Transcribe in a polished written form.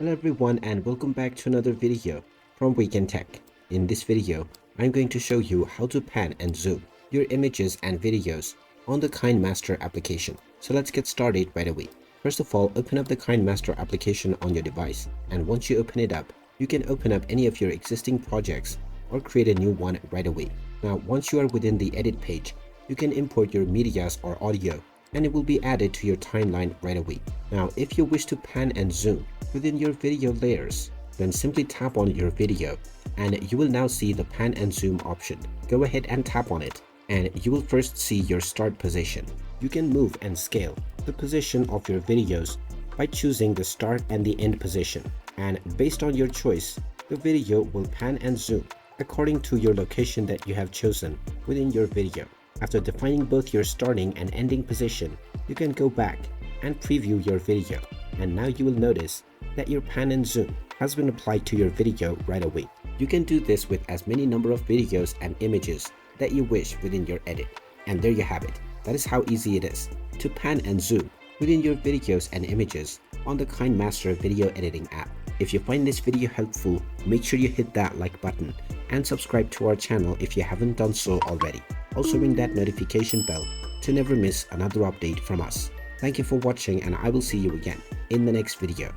Hello everyone and welcome back to another video from Wake&Tech. In this video, I'm going to show you how to pan and zoom your images and videos on the KineMaster application. So let's get started right away. First of all, open up the KineMaster application on your device, and once you open it up, you can open up any of your existing projects or create a new one right away. Now, once you are within the edit page, you can import your medias or audio and it will be added to your timeline right away. Now, if you wish to pan and zoom within your video layers, then simply tap on your video and you will now see the pan and zoom option. Go ahead and tap on it and you will first see your start position. You can move and scale the position of your videos by choosing the start and the end position, and based on your choice, the video will pan and zoom according to your location that you have chosen within your video. After defining both your starting and ending position, you can go back and preview your video, and now you will notice that your pan and zoom has been applied to your video right away. You can do this with as many number of videos and images that you wish within your edit. And there you have it. That is how easy it is to pan and zoom within your videos and images on the KineMaster video editing app. If you find this video helpful, make sure you hit that like button and subscribe to our channel if you haven't done so already. Also ring that notification bell to never miss another update from us. Thank you for watching, and I will see you again in the next video.